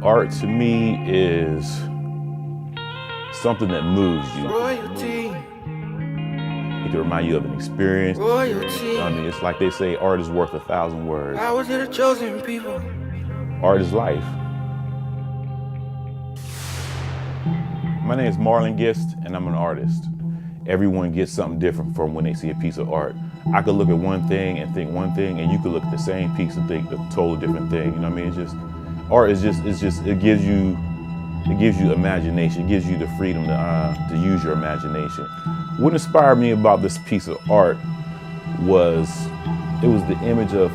Art to me is something that moves you. Royalty. It can remind you of an experience. Royalty. I mean, it's like they say, art is worth 1,000 words. I was in the chosen people. Art is life. My name is Marlon Gist, and I'm an artist. Everyone gets something different from when they see a piece of art. I could look at one thing and think one thing, and you could look at the same piece and think a totally different thing. You know what I mean? It's just, art is just, it gives you imagination. It gives you the freedom to use your imagination. What inspired me about this piece of art was, it was the image of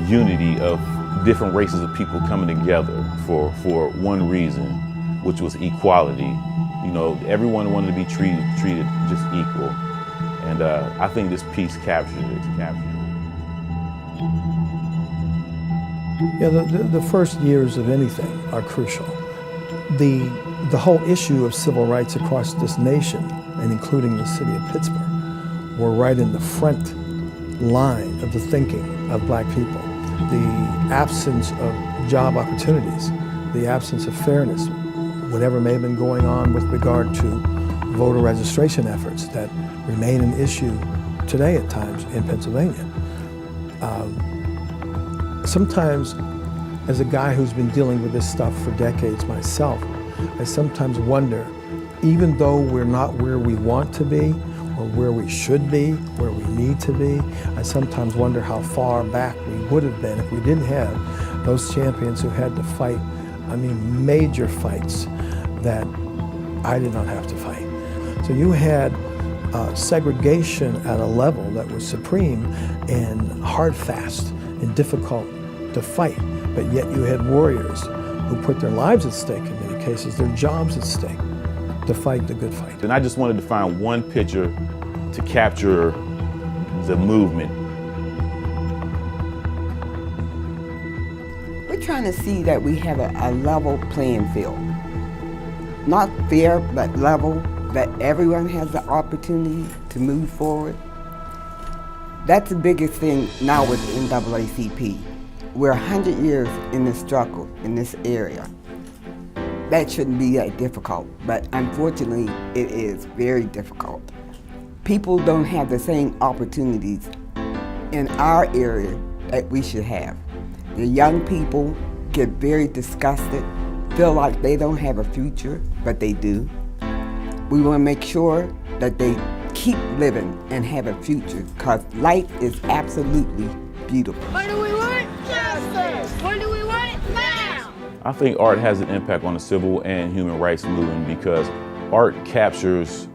unity, of different races of people coming together for one reason, which was equality. You know, everyone wanted to be treated just equal. And I think this piece captured it. Yeah, the first years of anything are crucial. The whole issue of civil rights across this nation, and including the city of Pittsburgh, were right in the front line of the thinking of black people. The absence of job opportunities, the absence of fairness, whatever may have been going on with regard to voter registration efforts that remain an issue today at times in Pennsylvania. Sometimes, as a guy who's been dealing with this stuff for decades myself, I sometimes wonder, even though we're not where we want to be, or where we should be, where we need to be, I sometimes wonder how far back we would have been if we didn't have those champions who had to fight, I mean, major fights that I did not have to fight. So you had segregation at a level that was supreme and hard, fast, and difficult to fight, but yet you had warriors who put their lives at stake in many cases, their jobs at stake, to fight the good fight. And I just wanted to find one picture to capture the movement. We're trying to see that we have a level playing field. Not fair, but level, that everyone has the opportunity to move forward. That's the biggest thing now with the NAACP. We're 100 years in this struggle, in this area. That shouldn't be that difficult, but unfortunately, it is very difficult. People don't have the same opportunities in our area that we should have. The young people get very disgusted, feel like they don't have a future, but they do. We want to make sure that they keep living and have a future, because life is absolutely beautiful. What do we want? Justice! What do we want? Now! I think art has an impact on the civil and human rights movement because art captures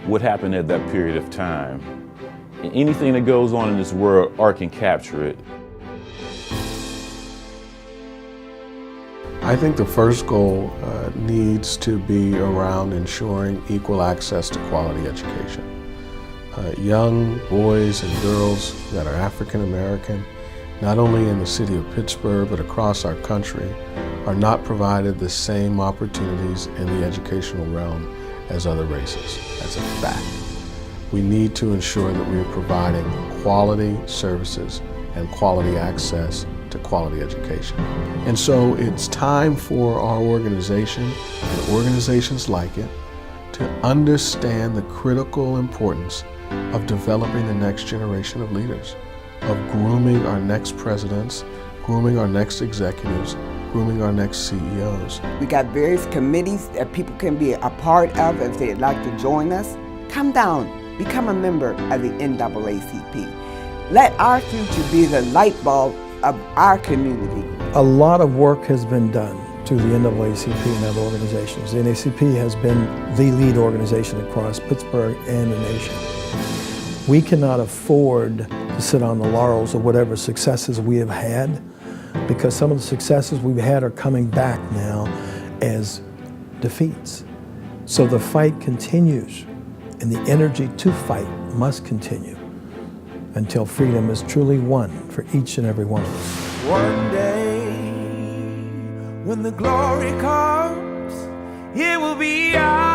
what happened at that period of time. And anything that goes on in this world, art can capture it. I think the first goal needs to be around ensuring equal access to quality education. Young boys and girls that are African American, not only in the city of Pittsburgh but across our country, are not provided the same opportunities in the educational realm as other races. That's a fact. We need to ensure that we are providing quality services and quality access to quality education. And so it's time for our organization and organizations like it to understand the critical importance of developing the next generation of leaders, of grooming our next presidents, grooming our next executives, grooming our next CEOs. We got various committees that people can be a part of if they'd like to join us. Come down, become a member of the NAACP. Let our future be the light bulb of our community. A lot of work has been done to the NAACP and other organizations. The NAACP has been the lead organization across Pittsburgh and the nation. We cannot afford to sit on the laurels of whatever successes we have had, because some of the successes we've had are coming back now as defeats. So the fight continues, and the energy to fight must continue until freedom is truly won for each and every one of us. One day, when the glory comes, it will be ours.